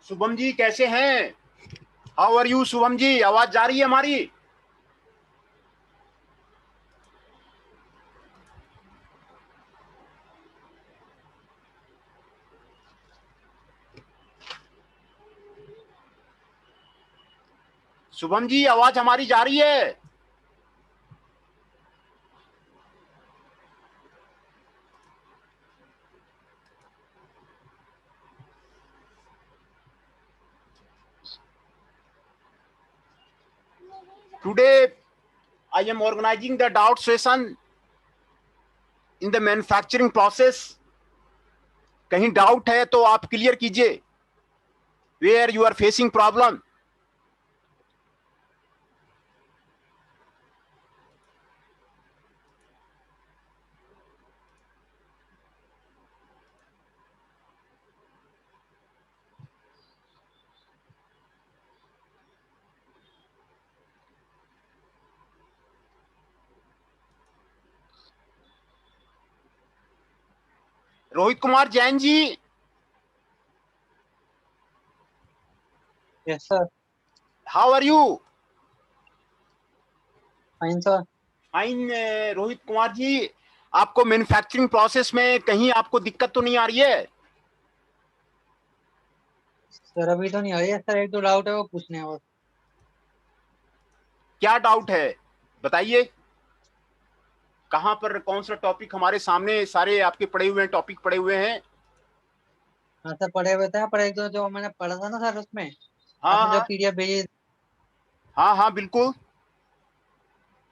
शुभम जी कैसे हैं? How are you Shubham ji? आवाज जा रही है हमारी? शुभम जी आवाज हमारी जा रही है? Today I am organizing the doubt session in the manufacturing process. कहीं डाउट है तो आप क्लियर कीजिए. Where you are facing problem. Rohit Kumar Jain ji. Yes, sir. How are you? Fine, sir. Fine. Rohit Kumar ji, आपको मैन्युफैक्चरिंग प्रोसेस में कहीं आपको दिक्कत तो नहीं आ रही है? सर अभी तो नहीं आ रही है सर, एक दो डाउट है वो पूछने हैं बस। क्या डाउट है बताइए. कहां पर कौन सा टॉपिक हमारे सामने? सारे आपके पढ़े हुए हैं, टॉपिक पढ़े हुए हैं. हाँ सर पढ़े हुए थे, पर एक दो जो मैंने पढ़ा था ना सर उसमें हाँ आपने जो हाँ पीडीएफ भेजी। हाँ हाँ बिल्कुल.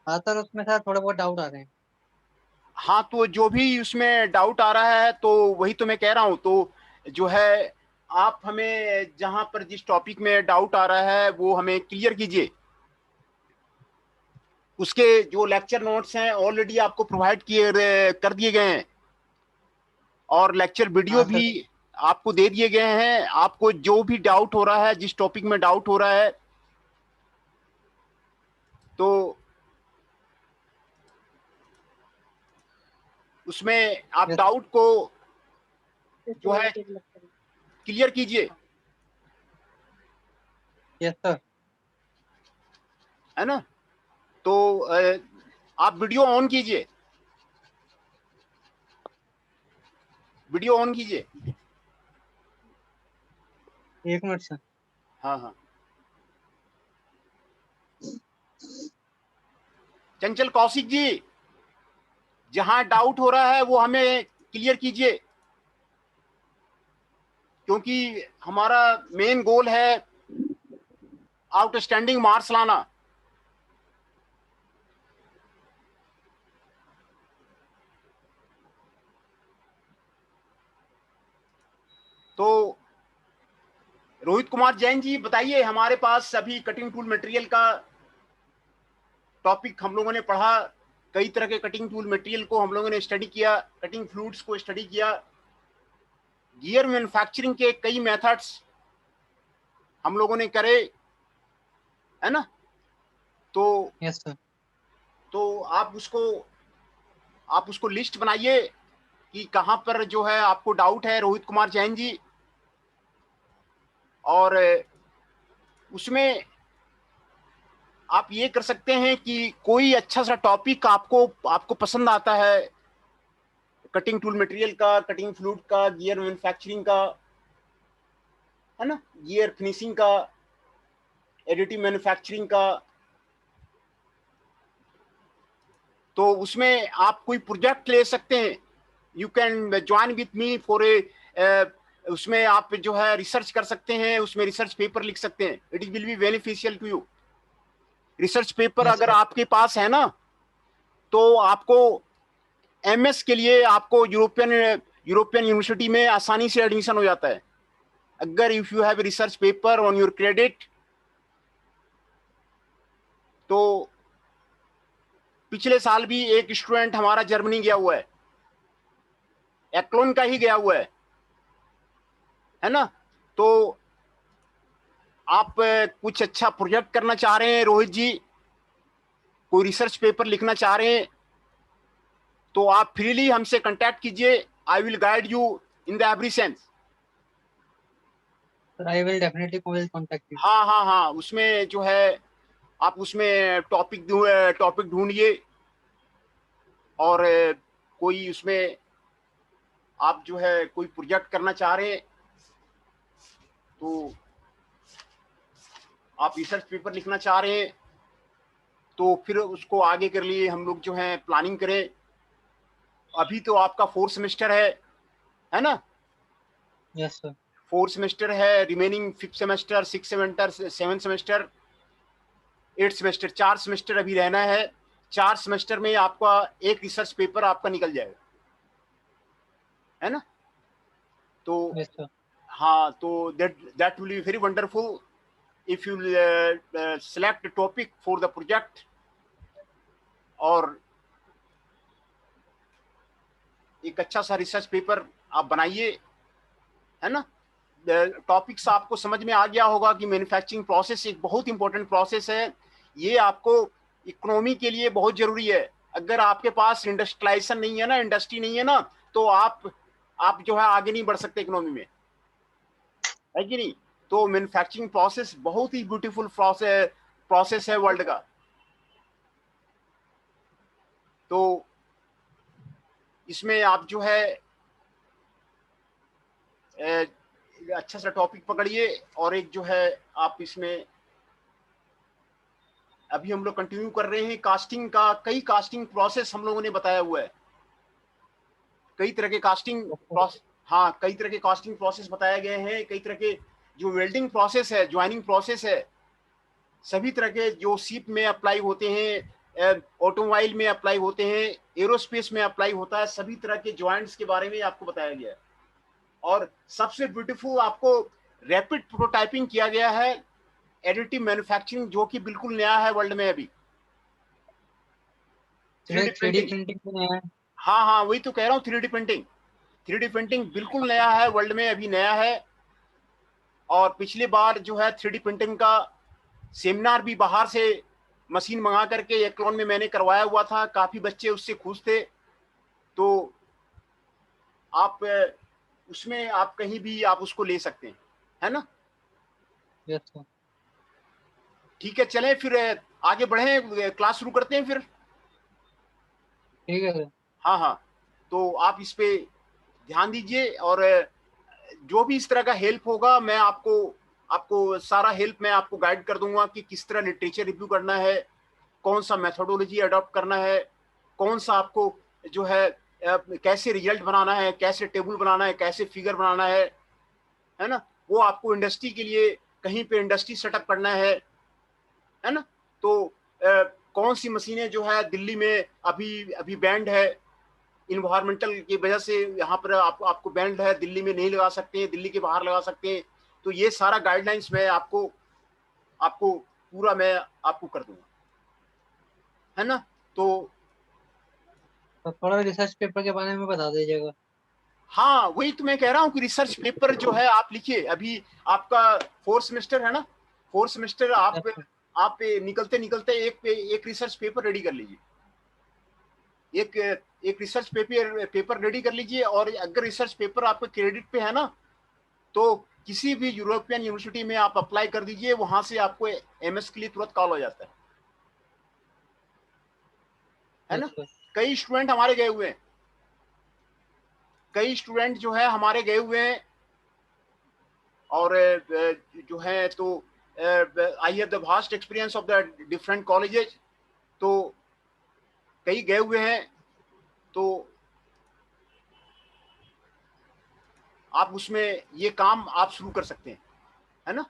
हाँ सर उसमें सर थोड़े बहुत डाउट आ रहे हैं। हाँ तो जो भी उसमें डाउट आ रहा है तो वही तो मैं कह रहा हूं. तो जो है आप हमें जहां पर जिस टॉपिक में डाउट आ रहा है वो हमें क्लियर कीजिए. उसके जो लेक्चर नोट्स हैं ऑलरेडी आपको प्रोवाइड किए कर दिए गए हैं और लेक्चर वीडियो हाँ सर। भी आपको दे दिए गए हैं. आपको जो भी डाउट हो रहा है, जिस टॉपिक में डाउट हो रहा है, तो उसमें आप यस। डाउट को जो है क्लियर कीजिए. Yes sir. है ना? तो आप वीडियो ऑन कीजिए. वीडियो ऑन कीजिए. एक मिनट सर। हाँ हाँ. चंचल कौशिक जी, जहां डाउट हो रहा है वो हमें क्लियर कीजिए, क्योंकि हमारा मेन गोल है आउटस्टैंडिंग मार्क्स लाना. तो रोहित कुमार जैन जी बताइए, हमारे पास अभी कटिंग टूल मटेरियल का टॉपिक हम लोगों ने पढ़ा, कई तरह के कटिंग टूल मटेरियल को हम लोगों ने स्टडी किया, कटिंग फ्लूइड्स को स्टडी किया, गियर मैन्युफैक्चरिंग के कई मेथड्स हम लोगों ने करे, है ना। तो यस सर। तो आप उसको लिस्ट बनाइए कि कहां पर जो है आपको डाउट है, रोहित कुमार जैन जी। और उसमें आप ये कर सकते हैं कि कोई अच्छा सा टॉपिक आपको पसंद आता है, कटिंग टूल मटेरियल का, कटिंग फ्लूइड का, गियर मैन्युफैक्चरिंग का, है ना, गियर फिनिशिंग का, एडिटिव मैन्युफैक्चरिंग का, तो उसमें आप कोई प्रोजेक्ट ले सकते हैं। You can join with me for उसमें आप जो है रिसर्च कर सकते हैं, उसमें रिसर्च पेपर लिख सकते हैं। It will be beneficial to you. Research paper yes अगर सर। आपके पास है ना, तो आपको एमएस के लिए आपको यूरोपियन यूनिवर्सिटी में आसानी से एडमिशन हो जाता है, अगर if you have research paper on your credit. तो पिछले साल भी एक स्टूडेंट हमारा जर्मनी गया हुआ है, एक्लोन का ही गया हुआ है ना। तो आप कुछ अच्छा प्रोजेक्ट करना चाह रहे हैं रोहित जी, कोई रिसर्च पेपर लिखना चाह रहे हैं, तो आप फ्रीली हमसे कांटेक्ट कीजिए। I will guide you in the every sense. Sir I will definitely will contact you. हाँ हाँ हाँ, उसमें जो है आप उसमें टॉपिक ढूंढिए, और कोई उसमें आप जो है कोई प्रोजेक्ट करना चाह रहे हैं, तो आप रिसर्च पेपर लिखना चाह रहे हैं, तो फिर उसको आगे के लिए हम लोग जो है प्लानिंग करें। अभी तो आपका 4th सेमेस्टर है ना। Yes sir. 4th सेमेस्टर है, remaining 5th semester, 6th semester, 7th semester, 8th semester, 4 semester अभी रहना है। 4 सेमेस्टर में आपका एक रिसर्च पेपर आपका निकल जाएगा, है ना। तो यस सर। हाँ, तो that will be very wonderful if you select a topic for the project, और एक अच्छा सा रिसर्च पेपर आप बनाइए, है ना। टॉपिक्स आपको समझ में आ गया होगा कि मैन्युफैक्चरिंग प्रोसेस एक बहुत इंपॉर्टेंट प्रोसेस है, ये आपको इकोनॉमी के लिए बहुत जरूरी है। अगर आपके पास इंडस्ट्रियलाइजेशन नहीं है ना, इंडस्ट्री नहीं है ना, तो आप जो है आगे नहीं बढ़ सकते इकोनॉमी में, है कि नहीं। तो मैन्युफैक्चरिंग प्रोसेस बहुत ही ब्यूटीफुल प्रोसेस है वर्ल्ड का। तो इसमें आप जो है अच्छा सा टॉपिक पकड़िए, और एक जो है आप इसमें अभी हम लोग कंटिन्यू कर रहे हैं कास्टिंग का। कई कास्टिंग प्रोसेस हम लोगों ने बताया हुआ है, कई तरह के कास्टिंग प्रोसेस। हाँ, कई तरह के कास्टिंग प्रोसेस बताए गए हैं, कई तरह के जो वेल्डिंग प्रोसेस है, ज्वाइनिंग प्रोसेस है, सभी तरह के जो शिप में अप्लाई होते हैं, ऑटोमोबाइल में अप्लाई होते हैं, एरोस्पेस में अप्लाई होता है, सभी तरह के ज्वाइंट्स के बारे में आपको बताया गया है। और सबसे ब्यूटीफुल आपको रैपिड प्रोटोटाइपिंग किया गया है, एडिटिव मैन्युफैक्चरिंग, जो कि बिल्कुल नया है वर्ल्ड में अभी। 3D 3D प्रिंटिंग, प्रिंटिंग भी नया है। हाँ हाँ, वही तो कह रहा हूँ, 3D प्रिंटिंग बिल्कुल नया है वर्ल्ड में, अभी नया है। और पिछली बार जो है 3D प्रिंटिंग का सेमिनार भी बाहर से मशीन मंगा करके एक्लॉन में मैंने करवाया हुआ था, काफी बच्चे उससे खुश थे। तो आप उसमें आप कहीं भी आप उसको ले सकते हैं, है ना। Yes sir. ठीक है, चलें फिर आगे बढ़े, क्लास शुरू करते हैं फिर। ठीक है सर। हाँ हाँ, तो आप इस पे ध्यान दीजिए, और जो भी इस तरह का हेल्प होगा मैं आपको आपको सारा हेल्प मैं आपको गाइड कर दूंगा कि किस तरह लिटरेचर रिव्यू करना है, कौन सा मेथोडोलॉजी अडॉप्ट करना है, कौन सा आपको जो है कैसे रिजल्ट बनाना है, कैसे टेबल बनाना है, कैसे फिगर बनाना है ना। वो आपको इंडस्ट्री के लिए कहीं पे इंडस्ट्री सेटअप करना है ना। तो कौन सी मशीनें जो है दिल्ली में अभी अभी बैंड है, इन्वायरमेंटल की वजह से यहाँ पर आपको बैंड है, दिल्ली में नहीं लगा सकते हैं, दिल्ली के बाहर लगा सकते हैं। तो ये सारा गाइडलाइंस मैं आपको पूरा मैं आपको कर दूंगा, है ना। तो थोड़ा रिसर्च पेपर के बारे में बता दीजिएगा। हाँ, वही तो मैं कह रहा हूँ कि रिसर्च पेपर जो है आप लिखिए। अभी आपका 4th सेमेस्टर है ना, 4th सेमेस्टर आप निकलते निकलते एक रिसर्च पेपर रेडी कर लीजिए, एक रिसर्च पेपर रेडी कर लीजिए। और अगर रिसर्च पेपर आपके क्रेडिट पे है ना, तो किसी भी यूरोपियन यूनिवर्सिटी में आप अप्लाई कर दीजिए, वहां से आपको एमएस के लिए तुरंत कॉल हो जाता है ना। अच्छा। कई स्टूडेंट हमारे गए हुए हैं, कई स्टूडेंट जो है हमारे गए हुए हैं, और जो है तो I have the vast experience of the different colleges, तो कई गए हुए हैं। तो आप उसमें ये काम आप शुरू कर सकते हैं, है ना,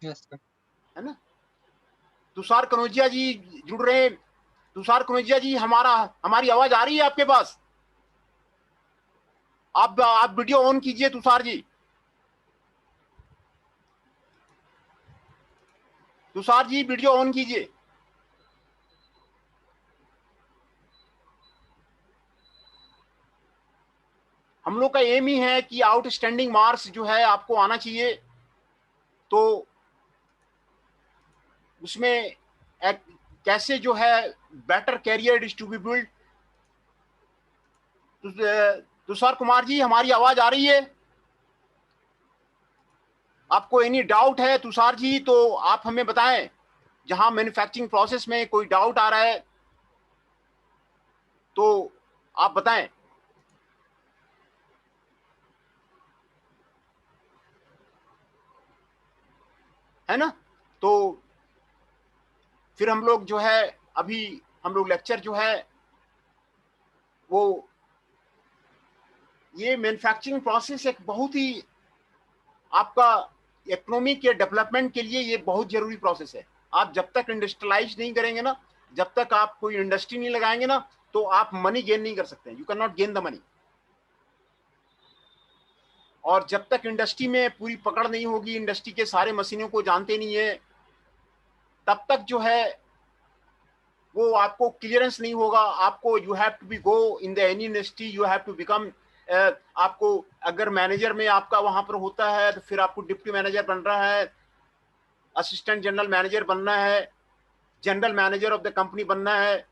यस सर। है ना। तुषार कनौजिया जी जुड़ रहे हैं। तुषार कनौजिया जी, हमारी आवाज आ रही है आपके पास? आप वीडियो ऑन कीजिए तुषार जी। तुषार जी वीडियो ऑन कीजिए। हम लोग का एम ही है कि आउटस्टैंडिंग मार्क्स जो है आपको आना चाहिए। तो उसमें कैसे जो है better career is to be build. Tushar Kumar ji, हमारी आवाज आ रही है? आपको एनी डाउट है तुषार जी तो आप हमें बताएं। जहां मैन्युफैक्चरिंग प्रोसेस में कोई डाउट आ रहा है तो आप बताएं, है ना। तो फिर हम लोग जो है, अभी हम लोग लेक्चर जो है वो, ये मैन्युफैक्चरिंग प्रोसेस एक बहुत ही आपका इकोनॉमी के डेवलपमेंट के लिए ये बहुत जरूरी प्रोसेस है। आप जब तक इंडस्ट्रियलाइज नहीं करेंगे ना, जब तक आप कोई इंडस्ट्री नहीं लगाएंगे ना, तो आप मनी गेन नहीं कर सकते। You can not gain the money. और जब तक इंडस्ट्री में पूरी पकड़ नहीं होगी, इंडस्ट्री के सारे मशीनों को जानते नहीं है, तब तक जो है वो आपको क्लियरेंस नहीं होगा। आपको you have to be go in the any industry, you have to become, आपको अगर मैनेजर में आपका वहां पर होता है तो फिर आपको डिप्टी मैनेजर बन रहा है, असिस्टेंट जनरल मैनेजर बनना है, general manager of the company बनना है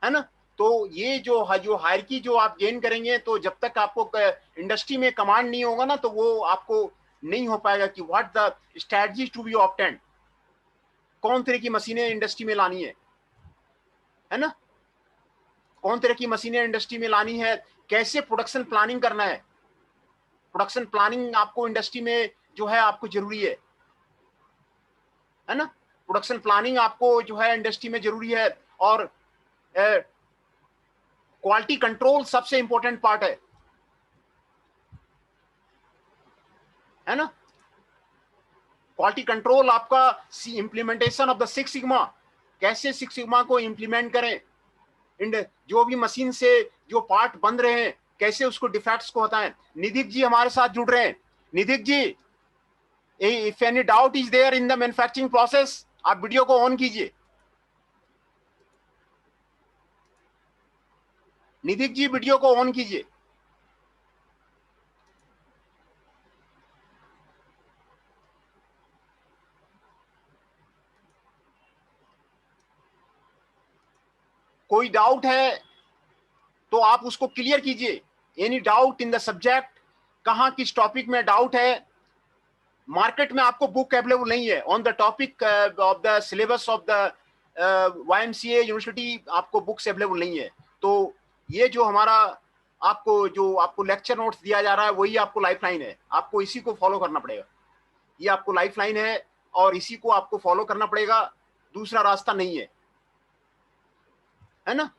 ना। तो ये जो हायरकी जो आप गेन करेंगे, तो जब तक आपको इंडस्ट्री में कमांड नहीं होगा ना, तो वो आपको नहीं हो पाएगा कि what the strategy to be obtained, कौन तरह की मशीनें इंडस्ट्री में लानी है ना, कौन तरह की मशीनें इंडस्ट्री में लानी है, कैसे प्रोडक्शन प्लानिंग करना है। प्रोडक्शन प्लानिंग आपको इंडस्ट्री में जो है आपको जरूरी है ना। प्रोडक्शन प्लानिंग आपको जो है इंडस्ट्री में जरूरी है। और क्वालिटी कंट्रोल सबसे इंपॉर्टेंट पार्ट है ना। क्वालिटी कंट्रोल आपका इंप्लीमेंटेशन ऑफ द 6 सिग्मा, कैसे 6 सिग्मा को इंप्लीमेंट करें, जो भी मशीन से जो पार्ट बन रहे हैं कैसे उसको डिफेक्ट्स को हटाएं। निधिक जी हमारे साथ जुड़ रहे हैं। Nidhik ji, if any doubt is there in the manufacturing process, आप वीडियो को ऑन कीजिए। निधिक जी वीडियो को ऑन कीजिए। कोई डाउट है तो आप उसको क्लियर कीजिए। Any doubt in the subject, कहां किस टॉपिक में डाउट है। मार्केट में आपको बुक अवेलेबल नहीं है on the topic of the syllabus of the YMCA university, आपको बुक्स अवेलेबल नहीं है। तो ये जो आपको लेक्चर नोट्स दिया जा रहा है वही आपको लाइफलाइन है, आपको इसी को फॉलो करना पड़ेगा। ये आपको लाइफलाइन है और इसी को आपको फॉलो करना पड़ेगा, दूसरा रास्ता नहीं है ना।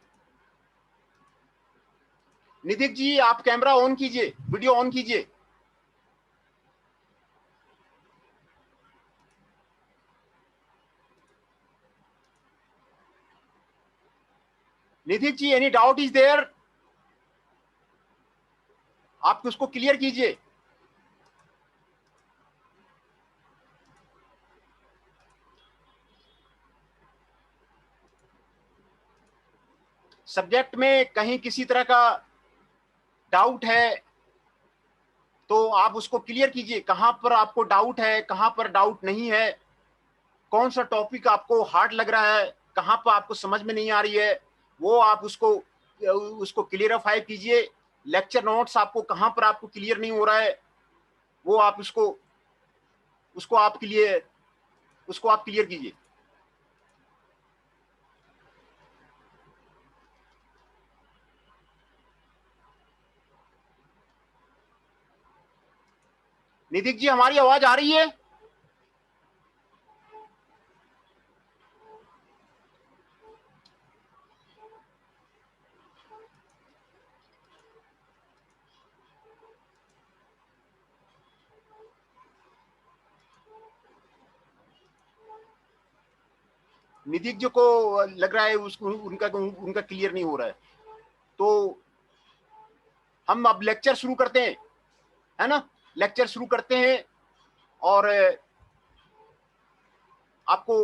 निधिक जी, आप कैमरा ऑन कीजिए, वीडियो ऑन कीजिए। निधिक जी, एनी डाउट इज देयर, आप उसको क्लियर कीजिए। सब्जेक्ट में कहीं किसी तरह का डाउट है तो आप उसको क्लियर कीजिए, कहां पर आपको डाउट है, कहां पर डाउट नहीं है, कौन सा टॉपिक आपको हार्ड लग रहा है, कहां पर आपको समझ में नहीं आ रही है, वो आप उसको क्लियरिफाई कीजिए। लेक्चर नोट्स आपको कहां पर आपको क्लियर नहीं हो रहा है, वो आप उसको आप क्लियर कीजिए। निधिक जी, हमारी आवाज आ रही है? निधिक जी को लग रहा है उसको उनका क्लियर नहीं हो रहा है, तो हम अब लेक्चर शुरू करते हैं, है ना? लेक्चर शुरू करते हैं, और आपको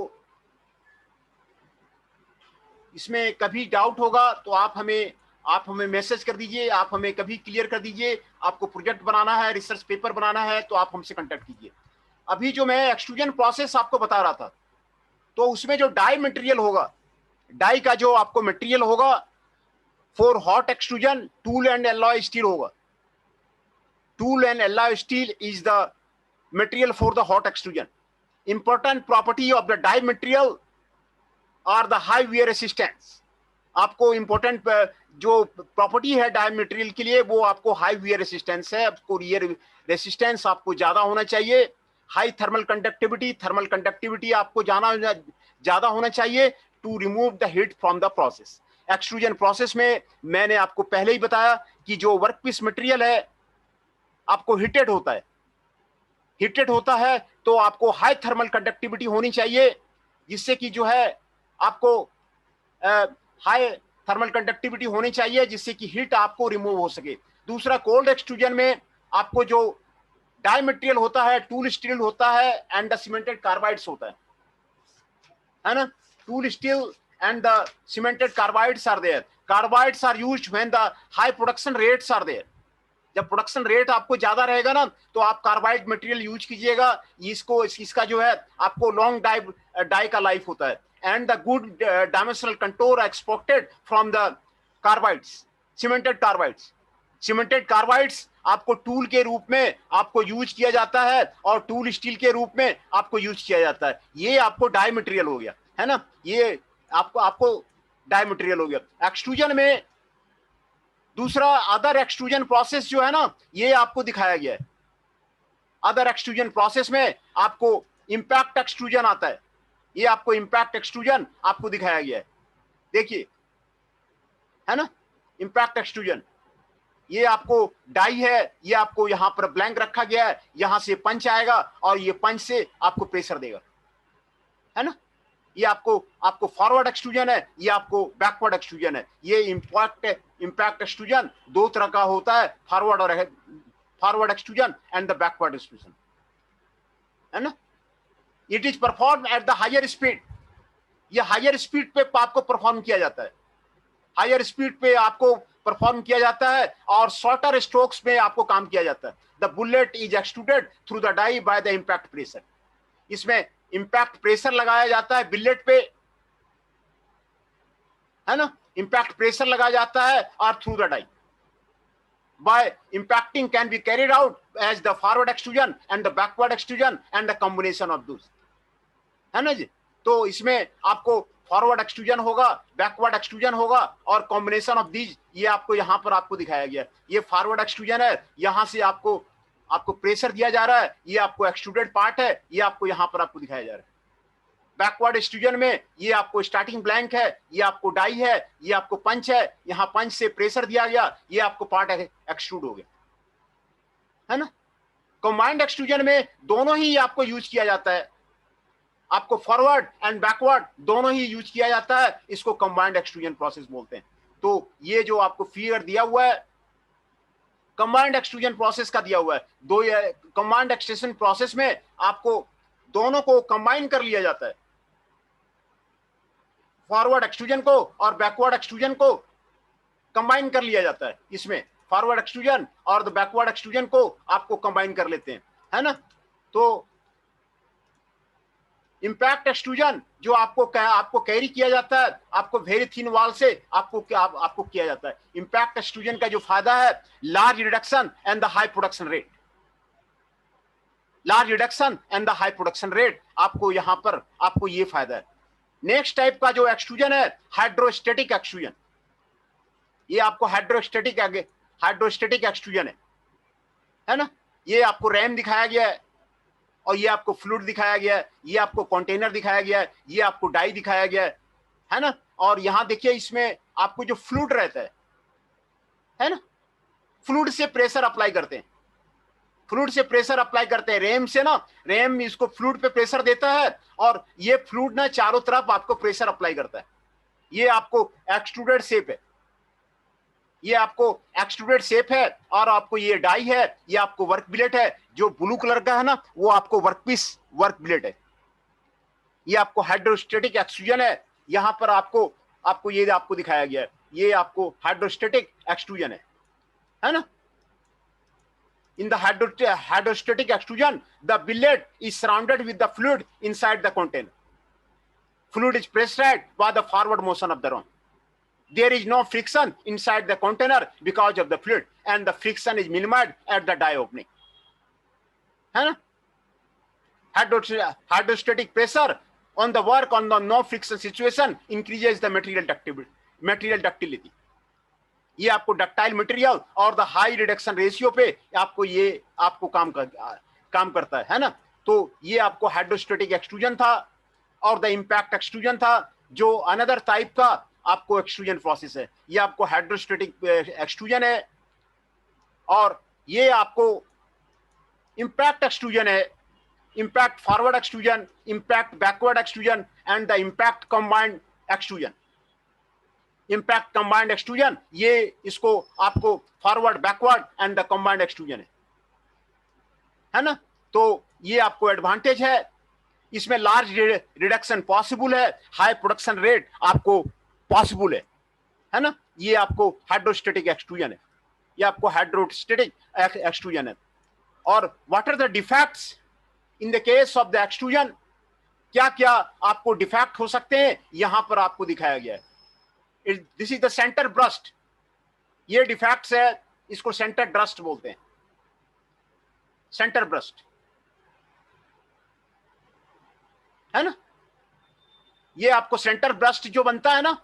इसमें कभी डाउट होगा तो आप हमें मैसेज कर दीजिए, आप हमें कभी क्लियर कर दीजिए। आपको प्रोजेक्ट बनाना है, रिसर्च पेपर बनाना है, तो आप हमसे कांटेक्ट कीजिए। अभी जो मैं एक्सट्रूजन प्रोसेस आपको बता रहा था, तो उसमें जो डाई मटेरियल होगा, डाई का जो आपको मटेरियल होगा for hot extrusion, tool and alloy steel होगा। Tool and alloy steel is the material for the hot extrusion. Important property of the die material are the high wear resistance. आपको important जो property है die material के लिए, वो आपको high wear resistance है। आपको वियर रेसिस्टेंस आपको ज्यादा होना चाहिए। हाई थर्मल कंडक्टिविटी आपको ज्यादा होना चाहिए to remove the heat from the process. Extrusion process में मैंने आपको पहले ही बताया कि जो वर्कपीस मटेरियल है आपको हीटेड होता है, तो आपको हाई थर्मल कंडक्टिविटी होनी चाहिए, जिससे कि जो है आपको हाई थर्मल कंडक्टिविटी होनी चाहिए, जिससे कि हीट आपको रिमूव हो सके। दूसरा, कोल्ड एक्सट्रूजन में आपको जो डाई मटेरियल होता है, टूल स्टील होता है एंड द सीमेंटेड कार्बाइड्स होता है ना? Tool steel and the cemented carbides are there. Carbides are used when the high production rates are there. जब प्रोडक्शन रेट आपको ज्यादा रहेगा ना, तो आप कार्बाइड मटेरियल यूज कीजिएगा। इसका जो है आपको लॉन्ग डाई का लाइफ होता है। And the good dimensional contour exported from the carbides, cemented carbides आपको टूल के रूप में आपको यूज किया जाता है, और टूल स्टील के रूप में आपको यूज किया जाता है। ये आपको डाई मटेरियल हो गया, है ना? ये आपको डाई मटेरियल हो गया। एक्सट्रूजन में दूसरा, अदर एक्सट्रूजन प्रोसेस जो है ना, ये आपको दिखाया गया है। अदर एक्सट्रूजन प्रोसेस में आपको इंपैक्ट एक्सट्रूजन आता है। ये आपको इंपैक्ट एक्सट्रूजन आपको दिखाया गया है, देखिए, है ना? इंपैक्ट एक्सट्रूजन, ये आपको डाई है, ये आपको यहां पर ब्लैंक रखा गया है, यहां से पंच आएगा और ये पंच से आपको प्रेशर देगा, है ना? ये आपको फॉरवर्ड एक्सट्रूजन है, ये आपको बैकवर्ड एक्सट्रूजन है। ये इंपैक्ट एक्सट्रूजन दो तरह का होता है, forward extrusion and the backward extrusion, है ना? It is perform at the higher speed. ये हायर स्पीड पे आपको परफॉर्म किया जाता है, हायर स्पीड पे आपको परफॉर्म किया जाता है, और शॉर्टर स्ट्रोक्स में आपको काम किया जाता है। The bullet is extruded through the die by the impact pressure. इसमें इंपैक्ट प्रेशर लगाया जाता है बिलेट पे, है ना? इंपैक्ट प्रेशर लगाया जाता है, और through the die by impacting can be carried out as the forward extrusion and the backward extrusion and the combination of those, है ना जी? तो इसमें आपको फॉरवर्ड एक्सट्रूजन होगा, बैकवर्ड एक्सट्रूजन होगा, और कॉम्बिनेशन ऑफ दीज ये आपको यहां पर आपको दिखाया गया। ये फॉरवर्ड एक्सट्रूजन है, यहां से आपको प्रेशर दिया जा रहा है, ये आपको एक्सट्रूडेड पार्ट है, ये आपको यहां पर आपको दिखाया जा रहा है। बैकवर्ड एक्सट्रूजन में ये आपको स्टार्टिंग ब्लैंक है, ये आपको डाई है, ये आपको पंच है, यहां पंच से प्रेशर दिया गया, ये आपको पार्ट एक्सट्रूड हो गया, है ना? कंबाइंड एक्सट्रूजन में दोनों ही आपको यूज किया जाता है, आपको फॉरवर्ड एंड बैकवर्ड दोनों ही यूज किया जाता है। इसको कंबाइंड एक्सट्रूजन प्रोसेस बोलते हैं। तो ये जो आपको फिगर दिया हुआ है कंबाइंड एक्सट्रूजन प्रोसेस का दिया हुआ है, दो कंबाइंड एक्सट्रूजन प्रोसेस में आपको दोनों को कंबाइन कर लिया जाता है, फॉरवर्ड एक्सट्रूजन को और बैकवर्ड एक्सट्रूजन को कंबाइन कर लिया जाता है, इसमें फॉरवर्ड एक्सट्रूजन और द बैकवर्ड एक्सट्रूजन को आपको कंबाइन कर लेते हैं, है ना। तो इंपैक्ट एक्सट्रूजन जो आपको कैरी किया जाता है, आपको वेरी थिन वॉल से आपको किया जाता है। इंपैक्ट एक्सट्रूजन का जो फायदा है, large reduction and the high production rate, large reduction and the high production rate, आपको यहां पर आपको ये फायदा है। नेक्स्ट टाइप का जो एक्सट्रूजन है, हाइड्रोस्टेटिक एक्सट्रूजन। ये आपको हाइड्रोस्टेटिक एक्सट्रूजन है ना। ये आपको रैम दिखाया गया है, और ये आपको फ्लूइड दिखाया गया है, ये आपको कंटेनर दिखाया गया है, ये आपको डाई दिखाया गया है ना। और यहां देखिए, इसमें आपको जो फ्लूइड रहता है ना, फ्लूइड से प्रेशर अप्लाई करते हैं, फ्लूइड से प्रेशर अप्लाई करते हैं, रैम से ना, रैम इसको फ्लूइड पे प्रेशर देता है, और ये फ्लूइड ना चारों तरफ आपको प्रेशर अप्लाई करता है। ये आपको एक्सट्रूडेड शेप है, ये आपको एक्सट्रूडेड शेप है, और आपको ये डाई है, ये आपको वर्क बिलेट है, जो ब्लू कलर का है ना, वो आपको वर्क बिलेट है। ये आपको हाइड्रोस्टेटिक एक्सट्रूजन है। यहां पर आपको ये आपको दिखाया गया है, ये आपको हाइड्रोस्टेटिक एक्सट्रूजन है ना। In the hydrostatic extrusion, the billet is surrounded with the fluid inside the container. Fluid is pressurized by the forward motion of the rod. There is no friction inside the container because of the fluid, and the friction is minimized at the die opening. है ना? Hydrostatic pressure on the work on the no friction situation increases the material ductility. ये आपको ductile material और the high reduction ratio पे आपको काम करता है ना। तो ये आपको हाइड्रोस्टेटिक एक्सट्रूजन था, और द इंपैक्ट एक्सट्रूजन था, जो अनदर टाइप का आपको एक्सट्रूजन प्रोसेस है। ये आपको हाइड्रोस्टेटिक एक्सट्रूजन है, और ये आपको इंपैक्ट एक्सट्रूजन है, impact forward extrusion, impact backward extrusion and the impact combined extrusion. Impact combined extrusion, ये इसको आपको forward backward and the combined extrusion है ना। तो ये आपको एडवांटेज है, इसमें लार्ज रिडक्शन पॉसिबल है, हाई प्रोडक्शन रेट आपको पॉसिबल है ना। ये आपको हाइड्रोस्टेटिक एक्सट्रूजन है, ये आपको हाइड्रोस्टेटिक एक्सट्रूजन है। और what are the defects in the case of the extrusion, क्या क्या आपको डिफेक्ट हो सकते हैं, यहां पर आपको दिखाया गया है। This is the centre burst, ये डिफेक्ट्स है, इसको सेंटर ब्रस्ट बोलते हैं, सेंटर ब्रस्ट है ना। ये आपको सेंटर ब्रस्ट जो बनता है ना,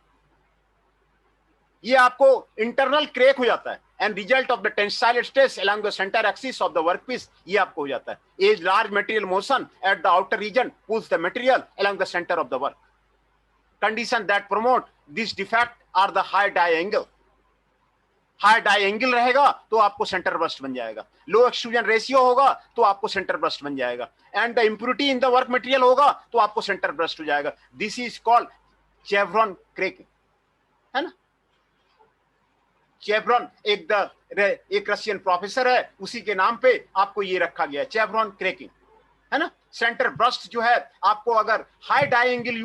ये आपको इंटरनल क्रैक हो जाता है, and result of the tensile stress along the centre axis of the workpiece, ये आपको हो जाता है। As large material motion at the outer region pulls the material along the centre of the work. Condition that promote this defect are the high die angle. High die angle रहेगा तो आपको centre burst बन जाएगा, लो extrusion ratio होगा तो आपको centre burst बन जाएगा, and the impurity in the work material होगा तो आपको सेंटर ब्रस्ट हो जाएगा। दिस इज कॉल्ड चेवरॉन क्रैकिंग, है ना। चेवरॉन एक रशियन प्रोफेसर है, उसी के नाम पे आपको ये रखा गया है, चेवरॉन क्रैकिंग, है ना। सेंटर ब्रस्ट जो है, आपको अगर हाई डाई एंगल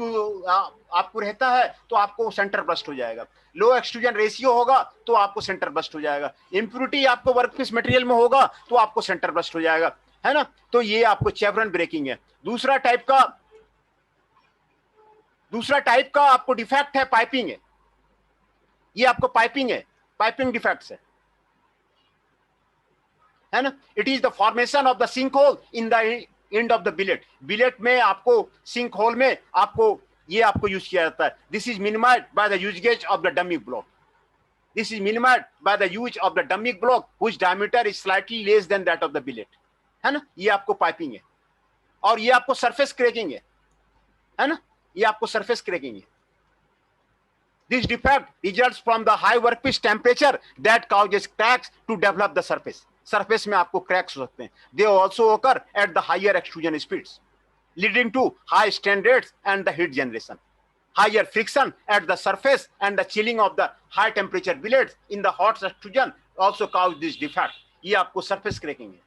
आपको रहता है तो आपको सेंटर ब्रस्ट हो जाएगा, लो एक्सट्रूजन रेशियो होगा तो आपको सेंटर ब्रस्ट हो जाएगा, इंप्योरिटी आपको वर्कपीस मटेरियल में होगा तो आपको सेंटर ब्रस्ट हो जाएगा, है ना। तो ये आपको चेवरॉन ब्रेकिंग है। दूसरा टाइप का आपको डिफेक्ट है, पाइपिंग है। ये आपको पाइपिंग है, पाइपिंग डिफेक्ट्स है ना। It is the formation of the sink hole in the end of the billet. Billet में आपको सिंक होल में आपको यूज किया जाता है। This is minimized by the usages of the dummy block. This is minimized by the use of the dummy block which diameter is slightly less than that of the billet, है ना। ये आपको piping है, और ये आपको surface cracking है ना। ये आपको सरफेस क्रैकिंग है। This defect results from the high workpiece temperature that causes cracks to develop the surface. Surface में आपको क्रैक्स हो सकते हैं। They also occur at the higher extrusion speeds, leading to high strain rates and the heat generation. Higher friction at the surface and the chilling of the high temperature billets in the hot extrusion also cause this defect. ये आपको surface cracking है।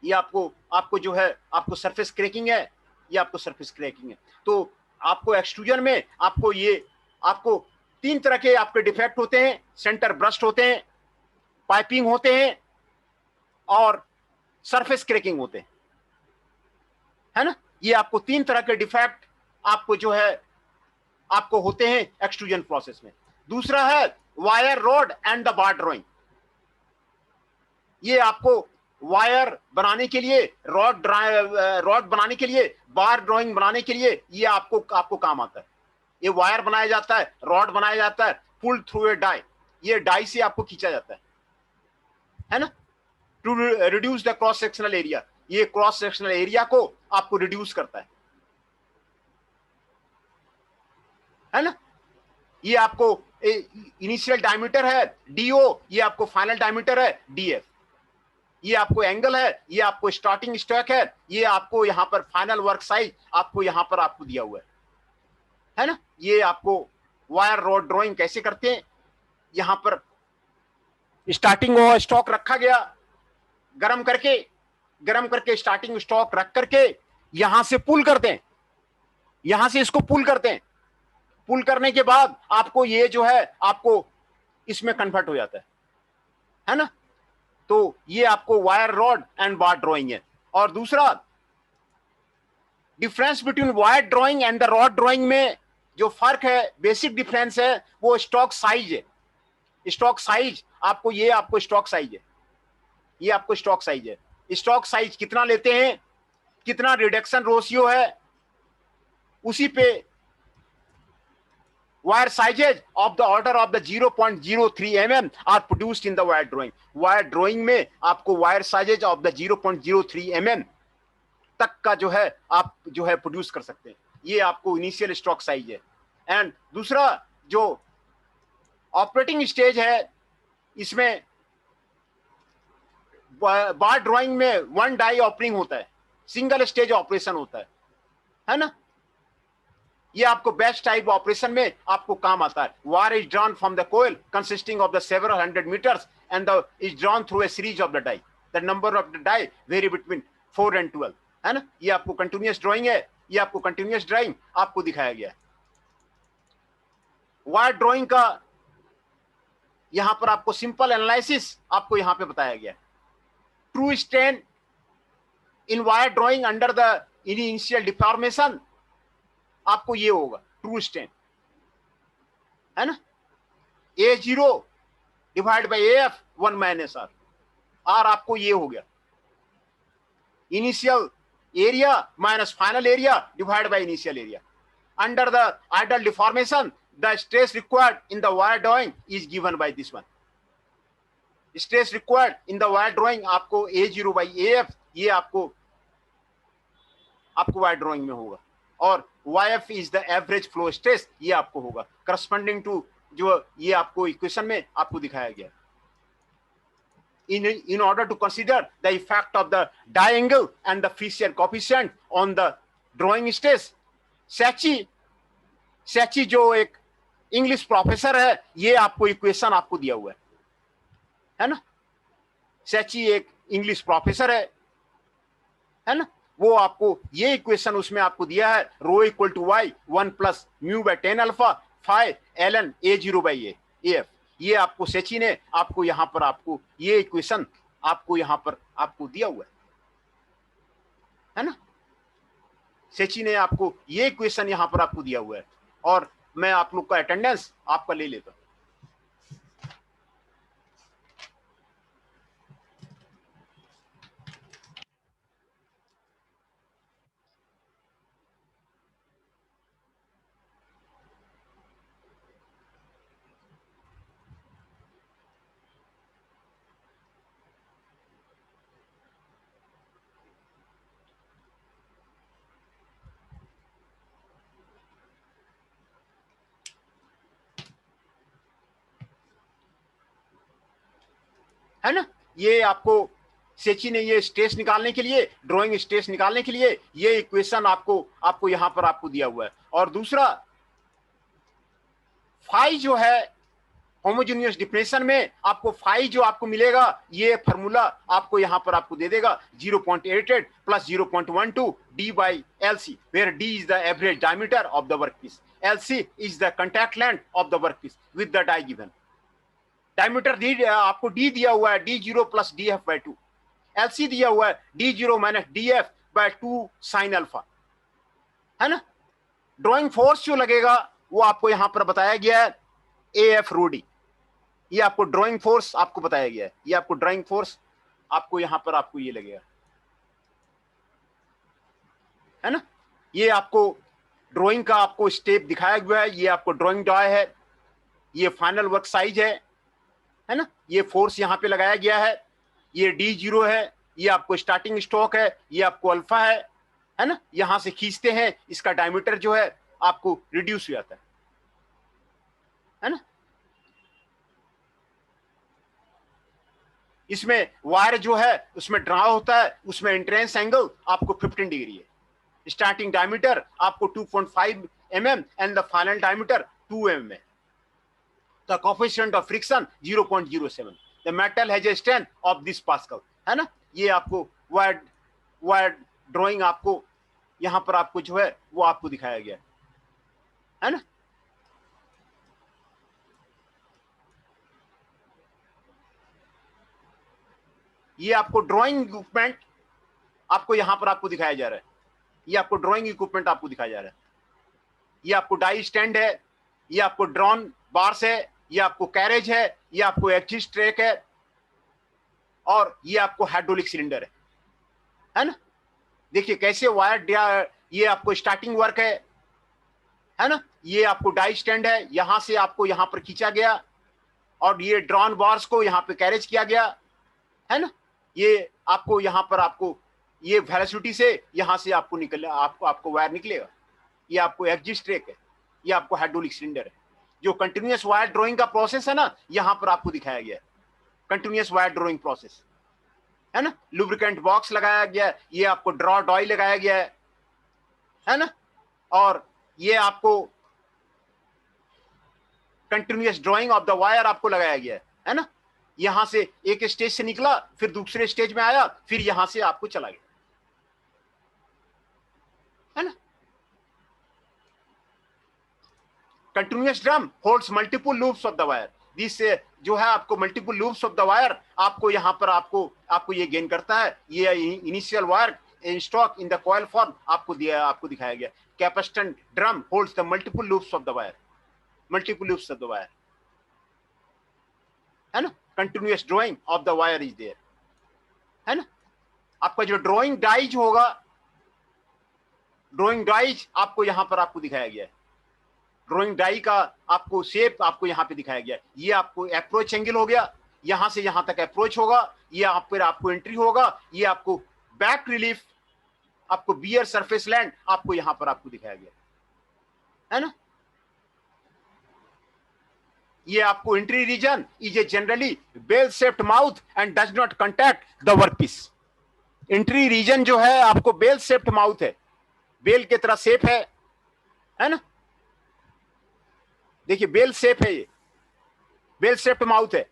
ये आपको जो है, आपको surface cracking है, ये आपको सरफेस क्रैकिंग है। तो आपको एक्सट्रूजन में आपको तीन तरह के आपके डिफेक्ट होते हैं, सेंटर ब्रस्ट होते हैं, पाइपिंग होते हैं और सरफेस क्रैकिंग होते हैं, है ना। ये आपको तीन तरह के डिफेक्ट आपको जो है आपको होते हैं एक्सट्रूजन प्रोसेस में। दूसरा है wire road and the bar drawing. ये आपको वायर बनाने के लिए, रॉड बनाने के लिए, बार ड्राइंग बनाने के लिए ये आपको काम आता है। ये वायर बनाया जाता है, रॉड बनाया जाता है, पुल थ्रू ए डाई, ये डाई से आपको खींचा जाता है ना, to reduce the cross sectional area. ये क्रॉस सेक्शनल एरिया को आपको रिड्यूस करता है ना। ये आपको इनिशियल डायमीटर है डीओ, ये आपको फाइनल डायमीटर है डीएफ। ये आपको एंगल है, ये आपको स्टार्टिंग स्टॉक है, ये आपको यहां पर फाइनल वर्क साइज आपको यहां पर आपको दिया हुआ है ना। ये आपको वायर रॉड ड्राइंग कैसे करते हैं, यहां पर स्टार्टिंग स्टॉक रखा गया, गरम करके स्टार्टिंग स्टॉक रख करके यहां से पुल करते हैं, यहां से इसको पुल करते हैं। पुल करने के बाद आपको ये जो है आपको इसमें कन्वर्ट हो जाता है ना। तो ये आपको wire rod and bar drawing है। और दूसरा difference between wire drawing and the rod drawing में जो फर्क है, बेसिक डिफरेंस है, वो स्टॉक साइज है। स्टॉक साइज आपको, ये आपको स्टॉक साइज है, ये आपको स्टॉक साइज है। स्टॉक साइज कितना लेते हैं, कितना रिडक्शन रेशियो है, उसी पे wire sizes of the order of the 0.03 mm are produced in the wire drawing. Wire drawing में आपको wire sizes of the 0.03 mm तक का जो है आप जो है प्रोड्यूस कर सकते हैं। ये आपको इनिशियल स्टॉक साइज है। एंड दूसरा जो ऑपरेटिंग स्टेज है, इसमें बार ड्राइंग में वन डाई ऑपरिंग होता है, सिंगल स्टेज ऑपरेशन होता है ना। ये आपको बेस्ट टाइप ऑपरेशन में आपको काम आता है। Wire is drawn from the coil consisting of the several 100 meters and the is drawn through a series of the die. The number of the die vary between 4 and 12, है ना। ये आपको continuous drawing है, ये आपको continuous drawing आपको दिखाया गया है। वायर ड्राइंग का यहां पर आपको सिंपल एनालिसिस आपको यहां पे बताया गया है। True strain in wire drawing under the initial deformation आपको ये होगा ट्रू स्ट्रेन, है ना। A0 divide by AF 1 - R, R आपको ये हो गया initial area minus final area divide by initial area. Under the ideal deformation the stress required in the wire drawing is given by this one. Stress required in the wire drawing आपको A0 by AF ये आपको wire drawing में होगा। और YF is the average flow stress, ये आपको होगा corresponding to जो ये आपको इक्वेशन में आपको दिखाया गया। in order to consider the effect of the die angle and the Fisher coefficient on the drawing stress, सैची जो एक इंग्लिश प्रोफेसर है, ये आपको इक्वेशन आपको दिया हुआ है ना। सैची एक इंग्लिश प्रोफेसर है ना। वो आपको ये इक्वेशन उसमें आपको दिया है, rho equal to Y 1 plus mu by 10 alpha 5 ln A0 by AF। ये आपको सेची ने आपको यहां पर आपको ये इक्वेशन आपको यहां पर आपको दिया हुआ है ना। सेची ने आपको ये इक्वेशन यहां पर आपको दिया हुआ है। और मैं आप लोग का अटेंडेंस आपका ले लेता हूं। है ना। ये आपको सेची ने ये स्ट्रेस निकालने के लिए, ड्राइंग स्ट्रेस निकालने के लिए ये इक्वेशन आपको यहां पर आपको दिया हुआ है। और दूसरा फाई जो है होमोजेनियस डिफिनेशन में आपको फाई जो आपको मिलेगा, ये फॉर्मूला आपको यहां पर आपको दे देगा 0.88 plus 0.12 D by LC, where D is the average diameter of the workpiece, LC is the contact length of the workpiece with the die given. Diameter D आपको डी दिया हुआ है D0 प्लस DF/2, एलसी दिया हुआ है D0 minus DF/2 sine alpha, है ना। Drawing force जो लगेगा वो आपको यहां पर बताया गया है AF रो डी, ये आपको ड्राइंग फोर्स आपको बताया गया है, ये आपको ड्राइंग फोर्स आपको यहां पर आपको ये लगेगा, है ना। ये आपको ड्राइंग का आपको स्टेप दिखाया गया है, ये आपको ड्राइंग डाई है, ये फाइनल वर्क साइज है ना। ये फोर्स यहां पे लगाया गया है, ये D0 है, ये आपको स्टार्टिंग स्टॉक है, ये आपको अल्फा है ना। यहां से खींचते हैं, इसका डायमीटर जो है आपको रिड्यूस हो जाता है ना। इसमें वायर जो है उसमें ड्रा होता है, उसमें एंट्रेंस एंगल आपको 15 डिग्री है, स्टार्टिंग डायमीटर आपको 2.5 mm and the final diameter 2 mm है। The coefficient of friction 0.07, the metal has a strength of this pascal, है ना। ये आपको वायर ड्राइंग आपको यहां पर आपको जो है वो आपको दिखाया गया है ना। ये आपको ड्राइंग इक्विपमेंट आपको यहां पर आपको दिखाया जा रहा है, ये आपको ड्राइंग इक्विपमेंट आपको दिखाया जा रहा है। ये आपको डाई स्टैंड है, ये आपको ड्रॉन बार्स है, ये आपको कैरेज है, ये आपको एक्सिस ट्रैक है, और ये आपको हाइड्रोलिक सिलेंडर है ना। देखिए कैसे वायर, ये आपको स्टार्टिंग वर्क है ना। ये आपको डाई स्टैंड है, यहां से आपको यहां पर खींचा गया, और ये ड्रॉन बार्स को यहां पे कैरेज किया गया, है ना। ये आपको यहां पर आपको ये वेलोसिटी से यहां से आपको निकल आपको वायर निकलेगा। ये आपको एक्सिस ट्रैक है, ये आपको हाइड्रोलिक सिलेंडर है। जो कंटिन्यूअस वायर ड्राइंग का प्रोसेस है ना, यहां पर आपको दिखाया गया है कंटिन्यूअस वायर ड्राइंग प्रोसेस, है ना। लुब्रिकेंट बॉक्स लगाया गया है, ये आपको ड्रॉ डॉय लगाया गया है ना। और ये आपको continuous drawing of the wire आपको लगाया गया है ना। यहां से एक स्टेज से निकला, फिर दूसरे स्टेज में आया, फिर यहां से आपको चला गया, है ना। Continuous drum holds multiple loops of the wire, this जो है आपको multiple loops of the wire आपको यहां पर आपको ये गेन करता है। ये initial wire in stock in the coil form आपको दिखाया गया। Capacitant drum holds the multiple loops of the wire, multiple loops of the wire, है ना। Continuous drawing of the wire is there, है ना। आपका जो ड्राइंग डाइज होगा, ड्राइंग डाइज आपको यहां पर आपको दिखाया गया है। ड्राइंग डाई का आपको शेप आपको यहां पे दिखाया गया है। ये आपको अप्रोच एंगल हो गया, यहां से यहां तक अप्रोच होगा, ये आप पर आपको एंट्री होगा, ये आपको बैक रिलीफ, आपको बियर सरफेस लैंड आपको यहां पर आपको दिखाया गया है ना। ये आपको entry region is a generally bell shaped mouth and does not contact the workpiece. Entry region जो है आपको बेल शेप्ड माउथ है, बेल की तरह शेप है ना। देखिए बेल शेप है, ये बेल शेप्ड माउथ है,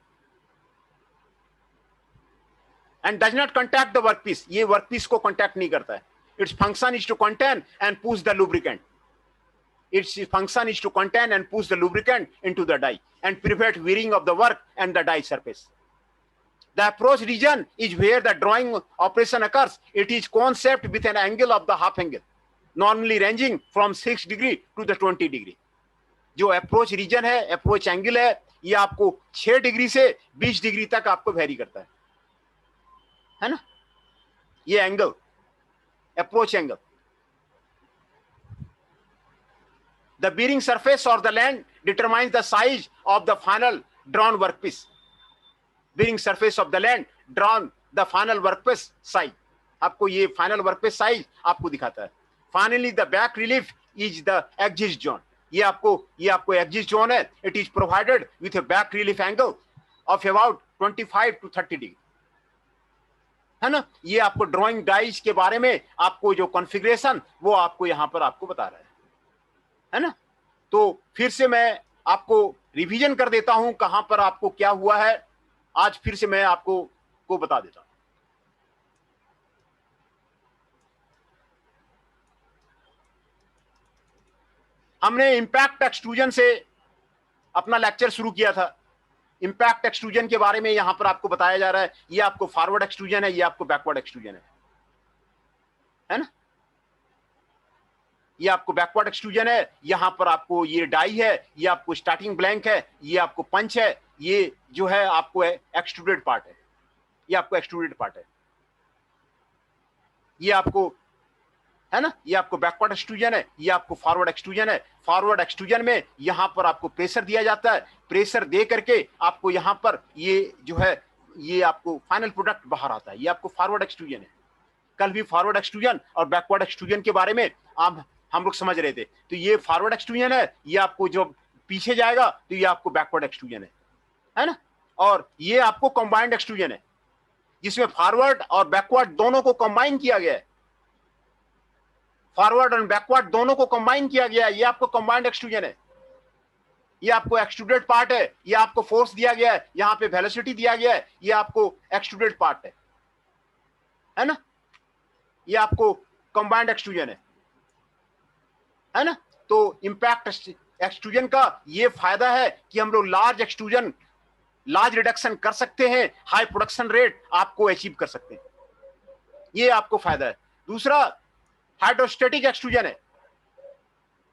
and does not contact the workpiece, ये वर्कपीस को कॉन्टैक्ट नहीं करता है। Its function is to contain and push the lubricant, its function is to contain and push the lubricant into the die and prevent wearing of the work and the die surface. The approach region is where the drawing operation occurs. It is concept with an angle of the half angle, normally ranging from 6 degree to the 20 degree. जो approach reason है, approach angle है, ये आपको 6 degree से 20 degree तक आपको very करता है ना। ये angle approach angle. The bearing surface or the land determines the size of the final drawn workpiece. Bearing surface of the land drawn the final workpiece size. आपको ये final workpiece size आपको दिखाता है। Finally, the back relief is the axis zone. ये आपको axis zone है. It is provided with a back relief angle of about 25 to 30 degree. है ना। ये आपको ड्राइंग डाइज के बारे में आपको जो कॉन्फ़िगरेशन वो आपको यहां पर आपको बता रहा है ना। तो फिर से मैं आपको रिवीजन कर देता हूं कहां पर आपको क्या हुआ है, आज फिर से मैं आपको बता देता हूं। हमने इंपैक्ट एक्सट्रूजन से अपना लेक्चर शुरू किया था। इंपैक्ट एक्सट्रूजन के बारे में यहां पर आपको बताया जा रहा है, ये आपको फॉरवर्ड एक्सट्रूजन है, ये आपको बैकवर्ड एक्सट्रूजन है ना। ये आपको बैकवर्ड एक्सट्रूजन है, यहां पर आपको ये डाई है, ये आपको स्टार्टिंग ब्लैंक है, ये आपको पंच है, ये जो है आपको एक्सट्रूडेड पार्ट है, ये आपको एक्सट्रूडेड पार्ट है, ये आपको है ना, ये आपको बैकवर्ड एक्सट्रूजन है, ये आपको फॉरवर्ड एक्सट्रूजन है। फॉरवर्ड एक्सट्रूजन में यहां पर आपको प्रेशर दिया जाता है, प्रेशर दे करके आपको यहां पर ये जो है ये आपको फाइनल प्रोडक्ट बाहर आता है, ये आपको फॉरवर्ड एक्सट्रूजन है। कल भी फॉरवर्ड एक्सट्रूजन और बैकवर्ड एक्सट्रूजन के बारे में हम लोग समझ रहे थे। तो ये फॉरवर्ड एक्सट्रूजन है, ये आपको जो पीछे जाएगा तो ये आपको बैकवर्ड एक्सट्रूजन है ना। और ये आपको कंबाइंड एक्सट्रूजन है, जिसमें फॉरवर्ड और बैकवर्ड दोनों को कंबाइन किया गया है, फॉरवर्ड और बैकवर्ड दोनों को कंबाइन किया गया है, ये आपको कंबाइंड एक्सट्रूजन है। ये आपको एक्सट्रूडेड पार्ट है, ये आपको फोर्स दिया गया है, यहां पे वेलोसिटी दिया गया है, ये आपको एक्सट्रूडेड पार्ट है ना। ये आपको कंबाइंड एक्सट्रूजन है ना। तो इंपैक्ट एक्सट्रूजन का ये फायदा है कि हम लोग लार्ज एक्सट्रूजन, लार्ज रिडक्शन कर सकते हैं, हाई प्रोडक्शन रेट आपको अचीव कर सकते हैं, ये आपको फायदा है। दूसरा हाइड्रोस्टेटिक एक्सट्रूजन है।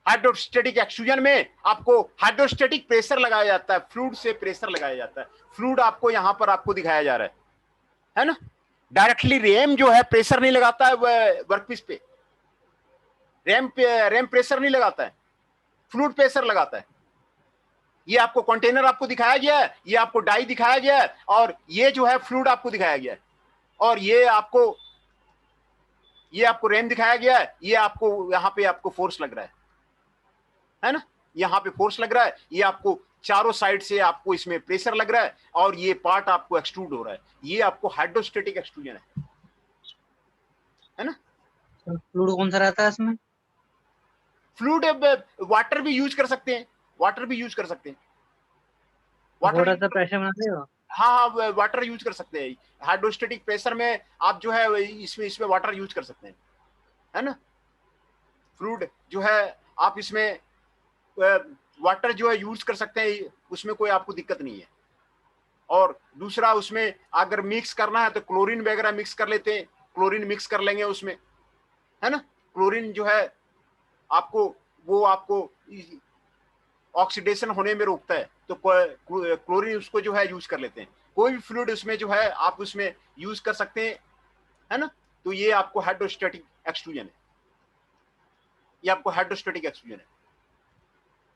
हाइड्रोस्टेटिक एक्सट्रूजन में आपको हाइड्रोस्टेटिक प्रेशर लगाया जाता है, फ्लूइड से प्रेशर लगाया जाता है। फ्लूइड आपको यहां पर आपको दिखाया जा रहा है ना। डायरेक्टली रैम जो है प्रेशर नहीं लगाता है वर्कपीस पे, रैम प्रेशर नहीं लगाता है, फ्लूइड प्रेशर लगाता है। ये आपको कंटेनर आपको दिखाया गया है, ये आपको डाई दिखाया गया है, और ये जो है फ्लूइड आपको दिखाया गया है, और ये आपको रैम दिखाया गया है। ये आपको यहां पे आपको फोर्स लग रहा है ना, यहां पे फोर्स लग रहा है, ये आपको चारों साइड से आपको इसमें प्रेशर लग रहा है, और ये पार्ट आपको एक्सट्रूड हो रहा है, ये आपको हाइड्रोस्टेटिक एक्सट्रूजन है ना। फ्लूइड कौन सा रहता है इसमें? फ्लूइड वाटर भी यूज कर सकते हैं, वाटर भी यूज कर सकते हैं, थोड़ा सा प्रेशर बना देगा। हाँ, वाटर यूज कर सकते हैं। हाइड्रोस्टेटिक प्रेशर में आप जो है इसमें वाटर यूज कर सकते हैं, है ना। फ्लूइड जो है आप इसमें वाटर जो है यूज कर सकते हैं, उसमें कोई आपको दिक्कत नहीं है। और दूसरा उसमें अगर मिक्स करना है तो क्लोरीन वगैरह मिक्स कर लेते हैं, क्लोरीन मिक्स कर लेंगे उसमें, है ना। क्लोरीन जो है आपको ऑक्सीडेशन होने में रोकता है, तो क्लोरीन उसको जो है यूज कर लेते हैं। कोई भी फ्लूइड उसमें जो है आप उसमें यूज कर सकते हैं, है ना। तो ये आपको हाइड्रोस्टेटिक एक्सट्रूजन है, ये आपको हाइड्रोस्टेटिक एक्सट्रूजन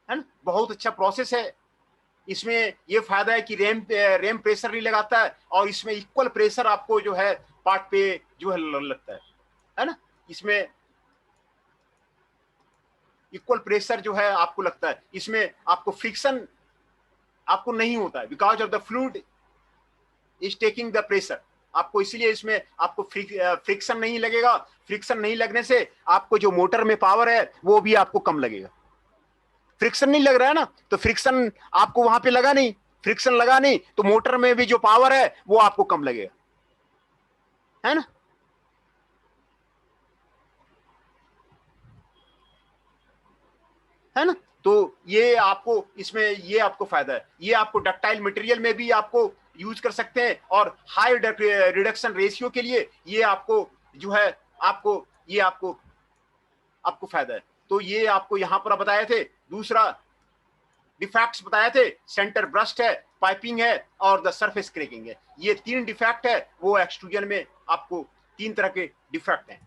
है ना। बहुत अच्छा प्रोसेस है। इसमें ये फायदा है कि रैम प्रेशर नहीं लगाता है, और इसमें इक्वल प्रेशर आपको जो है पार्ट पे जो है लगता है ना। इसमें इक्वल प्रेशर जो है आपको लगता है, इसमें आपको फ्रिक्शन आपको नहीं होता है, because of the fluid is taking the pressure. आपको इसलिए इसमें आपको फ्रिक्शन नहीं लगेगा। फ्रिक्शन नहीं लगने से आपको जो मोटर में पावर है वो भी आपको कम लगेगा। फ्रिक्शन नहीं लग रहा है ना, तो फ्रिक्शन आपको वहां पे लगा नहीं, फ्रिक्शन लगा नहीं तो मोटर में भी जो पावर है वो आपको कम लगेगा, है ना। है ना। तो ये आपको इसमें ये आपको फायदा है। ये आपको डक्टाइल मटेरियल में भी आपको यूज कर सकते हैं, और हाई रिडक्शन रेशियो के लिए ये आपको जो है आपको फायदा है। तो ये आपको यहां पर बताए थे। दूसरा डिफेक्ट्स बताए थे, सेंटर ब्रस्ट है, पाइपिंग है, और द सरफेस क्रैकिंग है। ये 3 डिफेक्ट है वो एक्सट्रूजन में आपको 3 तरह के डिफेक्ट हैं।